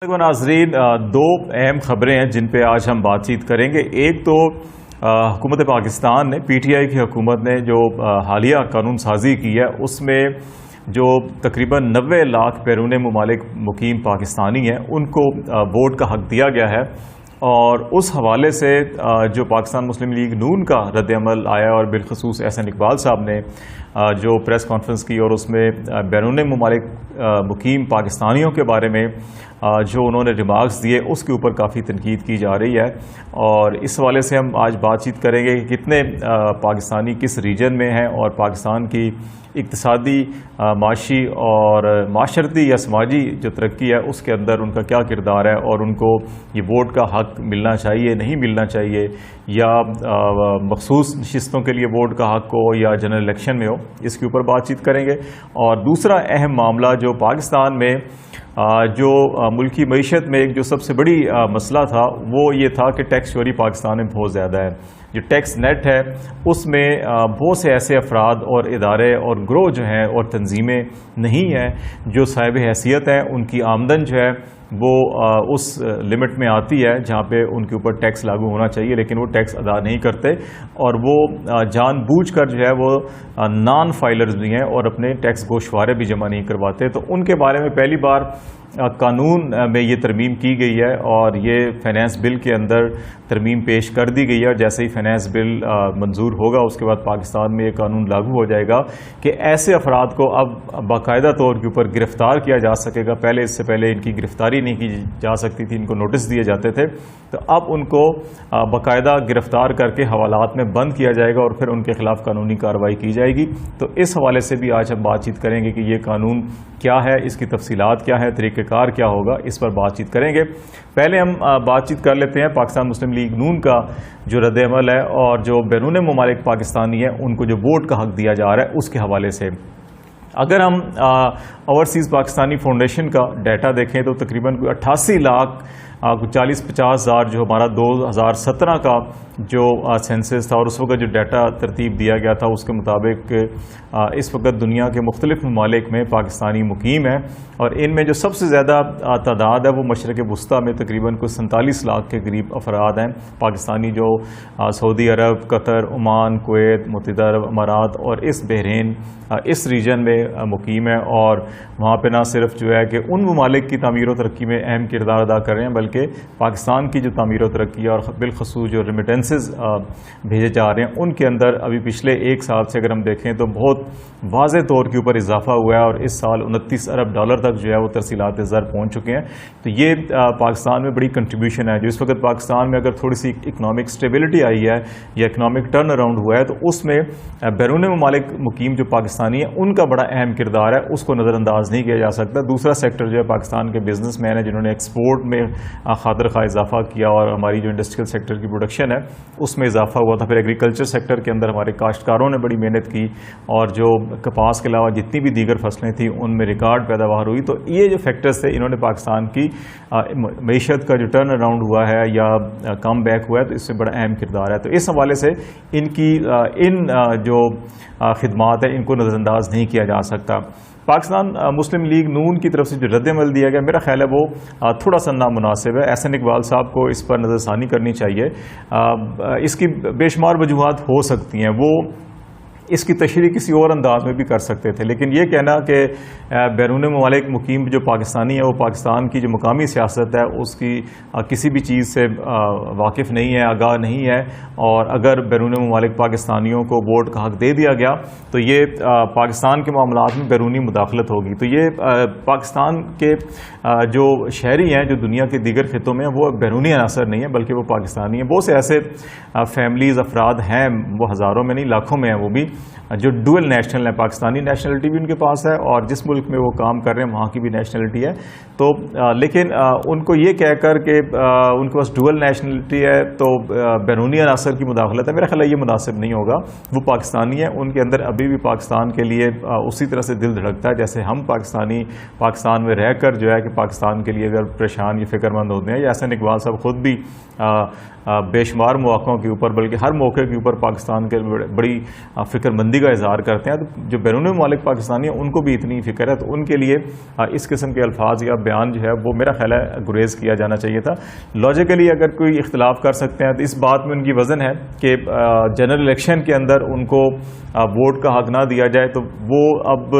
ناظرین، دو اہم خبریں ہیں جن پہ آج ہم بات چیت کریں گے۔ ایک تو حکومت پاکستان نے پی ٹی آئی کی حکومت نے جو حالیہ قانون سازی کی ہے اس میں جو تقریباً 90 لاکھ بیرون ممالک مقیم پاکستانی ہیں ان کو ووٹ کا حق دیا گیا ہے، اور اس حوالے سے جو پاکستان مسلم لیگ نون کا رد عمل آیا، اور بالخصوص احسن اقبال صاحب نے جو پریس کانفرنس کی اور اس میں بیرون ممالک مقیم پاکستانیوں کے بارے میں جو انہوں نے ریمارکس دیے اس کے اوپر کافی تنقید کی جا رہی ہے، اور اس حوالے سے ہم آج بات چیت کریں گے کہ کتنے پاکستانی کس ریجن میں ہیں، اور پاکستان کی اقتصادی، معاشی اور معاشرتی یا سماجی جو ترقی ہے اس کے اندر ان کا کیا کردار ہے، اور ان کو یہ ووٹ کا حق ملنا چاہیے نہیں ملنا چاہیے، یا مخصوص نشستوں کے لیے ووٹ کا حق ہو یا جنرل الیکشن میں ہو، اس کے اوپر بات چیت کریں گے۔ اور دوسرا اہم معاملہ جو پاکستان میں جو ملکی معیشت میں ایک جو سب سے بڑی مسئلہ تھا وہ یہ تھا کہ ٹیکس چوری پاکستان میں بہت زیادہ ہے۔ جو ٹیکس نیٹ ہے اس میں بہت سے ایسے افراد اور ادارے اور گروہ جو ہیں اور تنظیمیں نہیں ہیں جو صاحب حیثیت ہیں، ان کی آمدن جو ہے وہ اس لمٹ میں آتی ہے جہاں پہ ان کے اوپر ٹیکس لاگو ہونا چاہیے، لیکن وہ ٹیکس ادا نہیں کرتے، اور وہ جان بوجھ کر جو ہے وہ نان فائلرز بھی ہیں اور اپنے ٹیکس گوشوارے بھی جمع نہیں کرواتے۔ تو ان کے بارے میں پہلی بار قانون میں یہ ترمیم کی گئی ہے، اور یہ فائنانس بل کے اندر ترمیم پیش کر دی گئی ہے، اور جیسے ہی فائنانس بل منظور ہوگا اس کے بعد پاکستان میں یہ قانون لاگو ہو جائے گا کہ ایسے افراد کو اب باقاعدہ طور کے اوپر گرفتار کیا جا سکے گا۔ پہلے اس سے پہلے ان کی گرفتاری نہیں کی جا سکتی تھی، ان کو نوٹس دیے جاتے تھے، تو اب ان کو باقاعدہ گرفتار کر کے حوالات میں بند کیا جائے گا، اور پھر ان کے خلاف قانونی کارروائی کی جائے گی۔ تو اس حوالے سے بھی آج ہم بات چیت کریں گے کہ یہ قانون کیا ہے، اس کی تفصیلات کیا ہے، طریقہ کار کیا ہوگا، اس پر بات چیت کریں گے۔ پہلے ہم بات چیت کر لیتے ہیں پاکستان مسلم لیگ نون کا جو رد عمل ہے، اور جو بیرون ممالک پاکستانی ہیں ان کو جو ووٹ کا حق دیا جا رہا ہے اس کے حوالے سے۔ اگر ہم اوورسیز پاکستانی فاؤنڈیشن کا ڈیٹا دیکھیں تو تقریباً 88 لاکھ 40-50 ہزار جو ہمارا 2017 کا جو سینسس تھا، اور اس وقت جو ڈیٹا ترتیب دیا گیا تھا اس کے مطابق اس وقت دنیا کے مختلف ممالک میں پاکستانی مقیم ہیں، اور ان میں جو سب سے زیادہ تعداد ہے وہ مشرق وسطیٰ میں تقریباً کوئی 47 لاکھ کے قریب افراد ہیں پاکستانی، جو سعودی عرب، قطر، عمان، کویت، متحدہ عرب امارات اور اس بحرین اس ریجن میں مقیم ہیں، اور وہاں پہ نہ صرف جو ہے کہ ان ممالک کی تعمیر و ترقی میں اہم کردار ادا کر رہے ہیں، بلکہ پاکستان کی جو تعمیر و ترقی اور بالخصوص جو ریمیٹنسز بھیجے جا رہے ہیں ان کے اندر ابھی پچھلے ایک سال سے اگر ہم دیکھیں تو بہت واضح طور کے اوپر اضافہ ہوا ہے، اور اس سال 29 ارب ڈالر تک جو ہے وہ ترسیلات زر پہنچ چکے ہیں۔ تو یہ پاکستان میں بڑی کنٹریبیوشن ہے۔ جو اس وقت پاکستان میں اگر تھوڑی سی اکنامک سٹیبلٹی آئی ہے یا اکنامک ٹرن اراؤنڈ ہوا ہے، تو اس میں بیرون ممالک مقیم جو پاکستانی ہیں ان کا بڑا اہم کردار ہے، اس کو نظر انداز نہیں کیا جا سکتا۔ دوسرا سیکٹر جو ہے پاکستان کے بزنس مین ہیں جنہوں نے ایکسپورٹ میں خاطر خواہ اضافہ کیا، اور ہماری جو انڈسٹریل سیکٹر کی پروڈکشن ہے اس میں اضافہ ہوا تھا۔ پھر ایگریکلچر سیکٹر کے اندر ہمارے کاشتکاروں نے بڑی محنت کی، اور جو کپاس کے علاوہ جتنی بھی دیگر فصلیں تھیں ان میں ریکارڈ پیداوار ہوئی۔ تو یہ جو فیکٹرز تھے انہوں نے پاکستان کی معیشت کا جو ٹرن اراؤنڈ ہوا ہے یا کم بیک ہوا ہے تو اس سے بڑا اہم کردار ہے۔ تو اس حوالے سے ان کی جو خدمات ہیں ان کو نظر انداز نہیں کیا جا سکتا۔ پاکستان مسلم لیگ نون کی طرف سے جو رد عمل دیا گیا میرا خیال ہے وہ تھوڑا سا نامناسب ہے۔ احسن اقبال صاحب کو اس پر نظر ثانی کرنی چاہیے۔ اس کی بے شمار وجوہات ہو سکتی ہیں، وہ اس کی تشریح کسی اور انداز میں بھی کر سکتے تھے، لیکن یہ کہنا کہ بیرون ممالک مقیم جو پاکستانی ہے وہ پاکستان کی جو مقامی سیاست ہے اس کی کسی بھی چیز سے واقف نہیں ہے، آگاہ نہیں ہے، اور اگر بیرون ممالک پاکستانیوں کو ووٹ کا حق دے دیا گیا تو یہ پاکستان کے معاملات میں بیرونی مداخلت ہوگی۔ تو یہ پاکستان کے جو شہری ہیں جو دنیا کے دیگر خطوں میں ہیں وہ بیرونی عناصر نہیں ہیں بلکہ وہ پاکستانی ہیں۔ بہت سے ایسے فیملیز افراد ہیں، وہ ہزاروں میں نہیں لاکھوں میں ہیں، وہ بھی جو ڈوئل نیشنل ہیں، پاکستانی نیشنلٹی بھی ان کے پاس ہے اور جس ملک میں وہ کام کر رہے ہیں وہاں کی بھی نیشنلٹی ہے۔ تو لیکن ان کو یہ کہہ کر کہ ان کے پاس ڈوئل نیشنلٹی ہے تو بیرونی عناصر کی مداخلت ہے، میرا خیال ہے یہ مناسب نہیں ہوگا۔ وہ پاکستانی ہیں، ان کے اندر ابھی بھی پاکستان کے لیے اسی طرح سے دل دھڑکتا ہے جیسے ہم پاکستانی پاکستان میں رہ کر جو ہے کہ پاکستان کے لیے اگر پریشان یا فکر مند ہوتے ہیں۔ یا احسن اقبال صاحب خود بھی بے شمار مواقعوں کے اوپر بلکہ ہر موقع کے اوپر پاکستان کے بڑی فکر فکر مندی کا اظہار کرتے ہیں. تو جو بیرون ممالک پاکستانی ہیں ان کو بھی اتنی فکر ہے, تو ان کے لیے اس قسم کے الفاظ یا بیان جو ہے وہ میرا خیال ہے گریز کیا جانا چاہیے تھا. لاجیکلی اگر کوئی اختلاف کر سکتے ہیں تو اس بات میں ان کی وزن ہے کہ جنرل الیکشن کے اندر ان کو ووٹ کا حق نہ دیا جائے, تو وہ اب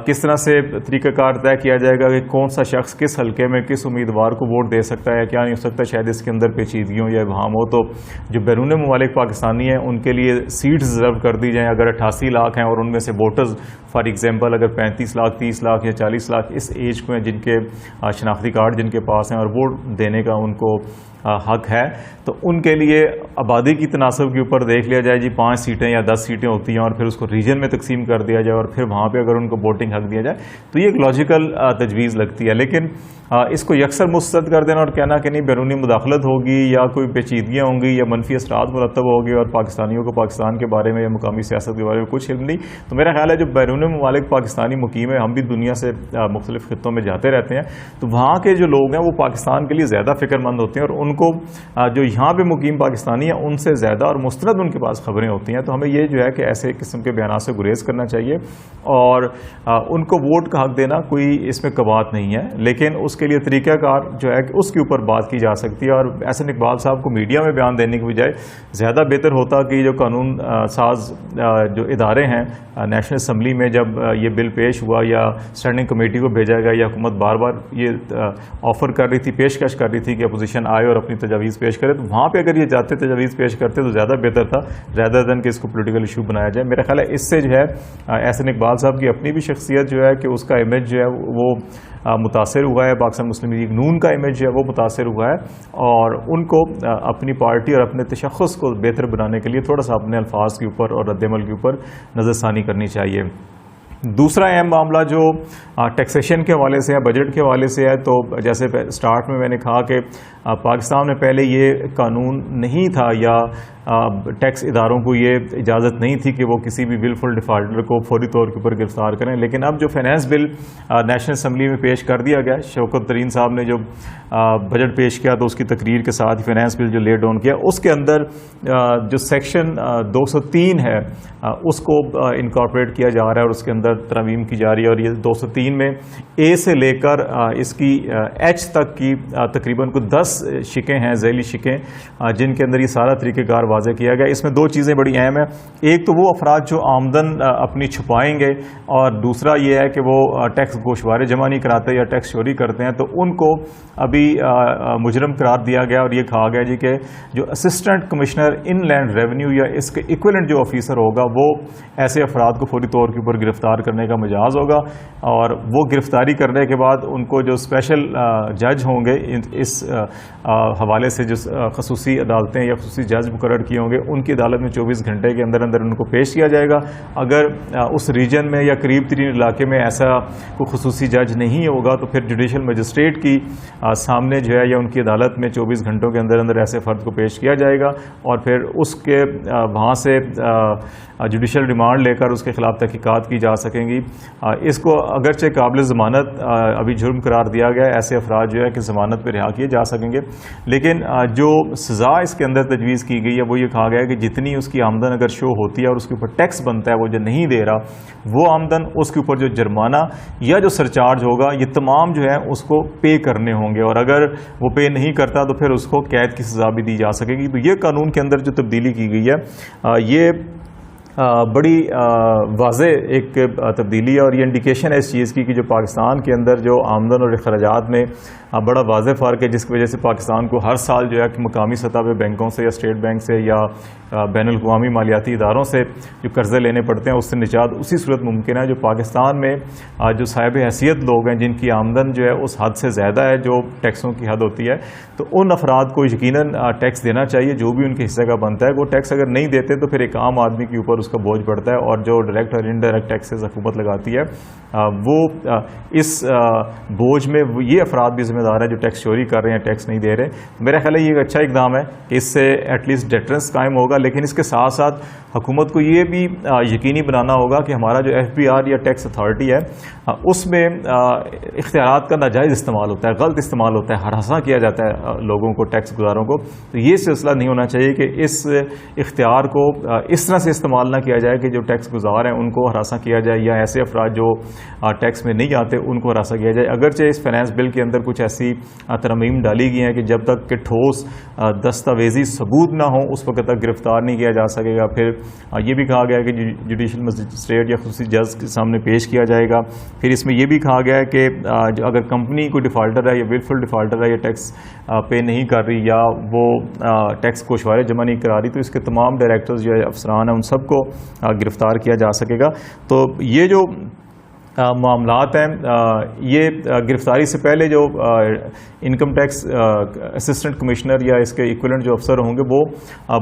کس طرح سے طریقہ کار طے کیا جائے گا کہ کون سا شخص کس حلقے میں کس امیدوار کو ووٹ دے سکتا ہے, کیا نہیں ہو سکتا. شاید اس کے اندر پیچیدگیوں یا ابہام ہو, تو جو بیرون ممالک پاکستانی ہیں ان کے لیے سیٹس ریزرو کر دی جائیں. اگر 88 لاکھ ہیں اور ان میں سے ووٹرز فار ایگزامپل اگر 35 لاکھ 30 لاکھ یا 40 لاکھ اس ایج کو ہیں جن کے شناختی کارڈ جن کے پاس ہیں اور ووٹ دینے کا ان کو حق ہے, تو ان کے لیے آبادی کی تناسب کے اوپر دیکھ لیا جائے جی 5 سیٹیں یا 10 سیٹیں ہوتی ہیں اور پھر اس کو ریجن میں تقسیم کر دیا جائے اور پھر وہاں پہ اگر ان کو ووٹنگ حق دیا جائے, تو یہ ایک لاجیکل تجویز لگتی ہے. لیکن اس کو یکسر مسترد کر دینا اور کہنا کہ نہیں بیرونی مداخلت ہوگی یا کوئی پیچیدگیاں ہوں گی یا منفی اثرات مرتب ہوں گے اور پاکستانیوں کو پاکستان کے بارے میں یا مقامی سیاست کے بارے میں کچھ علم نہیں, تو میرا خیال ہے جو بیرون ممالک پاکستانی مقیم ہے, ہم بھی دنیا سے مختلف خطوں میں جاتے رہتے ہیں, تو وہاں کے جو لوگ ہیں وہ پاکستان کے لیے زیادہ فکر مند ہوتے ہیں اور ان کو جو یہاں پہ مقیم پاکستانی ہیں ان سے زیادہ اور مستند ان کے پاس خبریں ہوتی ہیں. تو ہمیں یہ جو ہے کہ ایسے قسم کے بیانات سے گریز کرنا چاہیے اور ان کو ووٹ کا حق دینا کوئی اس میں کبات نہیں ہے, لیکن اس کے لیے طریقہ کار جو ہے کہ اس کے اوپر بات کی جا سکتی ہے. اور احسن اقبال صاحب کو میڈیا میں بیان دینے کی بجائے زیادہ بہتر ہوتا کہ جو قانون ساز جو ادارے ہیں نیشنل اسمبلی میں جب یہ بل پیش ہوا یا اسٹینڈنگ کمیٹی کو بھیجا گیا یا حکومت بار بار یہ آفر کر رہی تھی, پیشکش کر رہی تھی کہ اپوزیشن آئے اور اپنی تجاویز پیش کرے, تو وہاں پہ اگر یہ جاتے تجاویز پیش کرتے تو زیادہ بہتر تھا رادر دین کہ اس کو پولیٹیکل ایشو بنایا جائے. میرا خیال ہے اس سے جو ہے احسن اقبال صاحب کی اپنی بھی شخصیت جو ہے کہ اس کا امیج جو ہے وہ متاثر ہوا ہے, پاکستان مسلم لیگ نون کا امیج جو ہے وہ متاثر ہوا ہے, اور ان کو اپنی پارٹی اور اپنے تشخص کو بہتر بنانے کے لیے تھوڑا سا اپنے الفاظ کے اوپر اور رد عمل کے اوپر نظر ثانی کرنی چاہیے. دوسرا اہم معاملہ جو ٹیکسیشن کے حوالے سے ہے, بجٹ کے حوالے سے ہے, تو جیسے سٹارٹ میں نے کہا کہ پاکستان میں پہلے یہ قانون نہیں تھا یا ٹیکس اداروں کو یہ اجازت نہیں تھی کہ وہ کسی بھی ولفل ڈیفالٹر کو فوری طور کے اوپر گرفتار کریں. لیکن اب جو فائنانس بل نیشنل اسمبلی میں پیش کر دیا گیا, شوکت ترین صاحب نے جو بجٹ پیش کیا تو اس کی تقریر کے ساتھ فائنانس بل جو لے ڈاؤن کیا, اس کے اندر جو سیکشن 203 ہے اس کو انکارپوریٹ کیا جا رہا ہے اور اس کے اندر ترمیم کی جا رہی ہے. اور یہ 203 میں اے سے لے کر اس کی ایچ تک کی تقریباً کچھ 10 شکیں ہیں, ذیلی شکیں, جن کے اندر یہ سارا طریقہ کار واضح کیا گیا. اس میں 2 چیزیں بڑی اہم ہیں. ایک تو وہ افراد جو آمدن اپنی چھپائیں گے, اور دوسرا یہ ہے کہ وہ ٹیکس گوشوارے جمع نہیں کراتے یا ٹیکس چوری کرتے ہیں, تو ان کو ابھی مجرم قرار دیا گیا. اور یہ کہا گیا جی کہ جو اسسٹنٹ کمشنر ان لینڈ ریونیو یا اس کے ایکویلنٹ جو آفیسر ہوگا وہ ایسے افراد کو فوری طور کے اوپر گرفتار کرنے کا مجاز ہوگا, اور وہ گرفتاری کرنے کے بعد ان کو جو اسپیشل جج ہوں گے اس حوالے سے, جو خصوصی عدالتیں یا خصوصی جج مقرر کیے ہوں گے, ان کی عدالت میں 24 گھنٹے کے اندر اندر ان کو پیش کیا جائے گا. اگر اس ریجن میں یا قریب ترین علاقے میں ایسا کوئی خصوصی جج نہیں ہوگا تو پھر جوڈیشل مجسٹریٹ کی سامنے جو ہے یا ان کی عدالت میں 24 گھنٹوں کے اندر اندر ایسے فرد کو پیش کیا جائے گا, اور پھر اس کے وہاں سے جوڈیشل ریمانڈ لے کر اس کے خلاف تحقیقات کی جا سکیں گی. اس کو اگرچہ قابل ضمانت ابھی جرم قرار دیا گیا ہے, ایسے افراد جو ہے کہ ضمانت پہ رہا کیے جا سکیں گے, لیکن جو سزا اس کے اندر تجویز کی گئی ہے وہ یہ کہا گیا ہے کہ جتنی اس کی آمدن اگر شو ہوتی ہے اور اس کے اوپر ٹیکس بنتا ہے وہ جو نہیں دے رہا وہ آمدن, اس کے اوپر جو جرمانہ یا جو سرچارج ہوگا یہ تمام جو ہے اس کو پے کرنے ہوں گے, اور اگر وہ پے نہیں کرتا تو پھر اس کو قید کی سزا بھی دی جا سکے گی. تو یہ قانون کے اندر جو تبدیلی کی گئی ہے یہ بڑی واضح ایک تبدیلی ہے, اور یہ انڈیکیشن ہے اس چیز کی کہ جو پاکستان کے اندر جو آمدن اور اخراجات میں بڑا واضح فرق ہے, جس کی وجہ سے پاکستان کو ہر سال جو ہے کہ مقامی سطح پہ بینکوں سے یا اسٹیٹ بینک سے یا بین الاقوامی مالیاتی اداروں سے جو قرضے لینے پڑتے ہیں اس سے نجات اسی صورت ممکن ہے جو پاکستان میں جو صاحب حیثیت لوگ ہیں جن کی آمدن جو ہے اس حد سے زیادہ ہے جو ٹیکسوں کی حد ہوتی ہے, تو ان افراد کو یقیناً ٹیکس دینا چاہیے جو بھی ان کے حصے کا بنتا ہے. وہ ٹیکس اگر نہیں دیتے تو پھر ایک عام آدمی کے اوپر اس کا بوجھ پڑتا ہے, اور جو ڈائریکٹ اور انڈائریکٹ ٹیکسز حکومت لگاتی ہے وہ اس بوجھ میں یہ افراد بھی ذمہ دار ہیں جو ٹیکس چوری کر رہے ہیں, ٹیکس نہیں دے رہے. میرا خیال ہے یہ ایک اچھا اقدام ہے کہ اس سے ایٹ لیسٹ ڈیٹرنس قائم ہوگا, لیکن اس کے ساتھ ساتھ حکومت کو یہ بھی یقینی بنانا ہوگا کہ ہمارا جو FBR یا ٹیکس اتھارٹی ہے اس میں اختیارات کا ناجائز استعمال ہوتا ہے, غلط استعمال ہوتا ہے, ہراساں کیا جاتا ہے لوگوں کو, ٹیکس گزاروں کو. تو یہ سلسلہ نہیں ہونا چاہیے کہ اس اختیار کو اس طرح سے استعمال نہ کیا جائے کہ جو ٹیکس گزار ہیں ان کو ہراساں کیا جائے, یا ایسے افراد جو ٹیکس میں نہیں آتے ان کو ہراساں کیا جائے. اگرچہ اس فائنانس بل کے اندر کچھ ایسی ترمیم ڈالی گئی ہیں کہ جب تک کہ ٹھوس دستاویزی ثبوت نہ ہو اس وقت تک گرفتار نہیں کیا جا سکے گا. پھر یہ بھی کہا گیا ہے کہ جوڈیشل مجسٹریٹ یا خصوصی جج کے سامنے پیش کیا جائے گا. پھر اس میں یہ بھی کہا گیا ہے کہ اگر کمپنی کوئی ڈیفالٹر ہے یا ولفل ڈیفالٹر ہے یا ٹیکس پے نہیں کر رہی یا وہ ٹیکس کو شوائے جمع نہیں کرا رہی, تو اس کے تمام ڈائریکٹرز جو افسران ہیں ان سب کو گرفتار کیا جا سکے گا. تو یہ جو معاملات ہیں, یہ گرفتاری سے پہلے جو انکم ٹیکس اسسٹنٹ کمشنر یا اس کے ایکولنٹ جو افسر ہوں گے وہ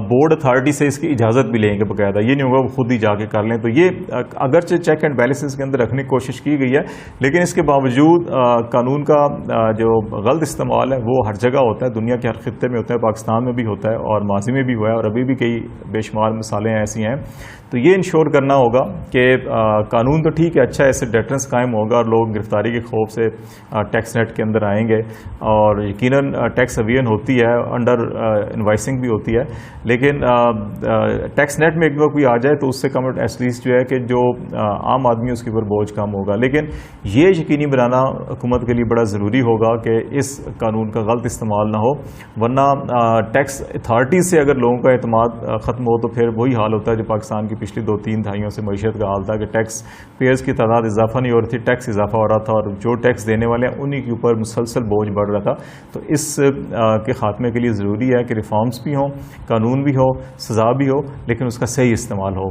بورڈ اتھارٹی سے اس کی اجازت بھی لیں گے باقاعدہ, یہ نہیں ہوگا وہ خود ہی جا کے کر لیں. تو یہ اگرچہ چیک اینڈ بیلنسز کے اندر رکھنے کی کوشش کی گئی ہے, لیکن اس کے باوجود قانون کا جو غلط استعمال ہے وہ ہر جگہ ہوتا ہے, دنیا کے ہر خطے میں ہوتا ہے, پاکستان میں بھی ہوتا ہے اور ماضی میں بھی ہوا ہے, اور ابھی بھی کئی بے شمار مثالیں ایسی ہیں. تو یہ انشور کرنا ہوگا کہ قانون تو ٹھیک ہے, اچھا ہے, اس سے ڈیٹرنس قائم ہوگا اور لوگ گرفتاری کے خوف سے ٹیکس نیٹ کے اندر آئیں گے, اور یقیناً ٹیکس اویژن ہوتی ہے, انڈر انوائسنگ بھی ہوتی ہے, لیکن ٹیکس نیٹ میں ایک بار کوئی آ جائے تو اس سے کم ایٹ لیسٹ جو ہے کہ جو عام آدمی اس کے اوپر بوجھ کم ہوگا. لیکن یہ یقینی بنانا حکومت کے لیے بڑا ضروری ہوگا کہ اس قانون کا غلط استعمال نہ ہو, ورنہ ٹیکس اتھارٹی سے اگر لوگوں کا اعتماد ختم ہو تو پھر وہی حال ہوتا ہے جو پاکستان کی پچھلی 2-3 دہائیوں سے معیشت کا حال تھا کہ ٹیکس پیئرز کی تعداد اضافہ نہیں ہو رہی تھی, ٹیکس اضافہ ہو رہا تھا, اور جو ٹیکس دینے والے ہیں انہی کے اوپر مسلسل بوجھ بڑھ رہا تھا. تو اس کے خاتمے کے لیے ضروری ہے کہ ریفارمز بھی ہوں, قانون بھی ہو, سزا بھی ہو, لیکن اس کا صحیح استعمال ہو.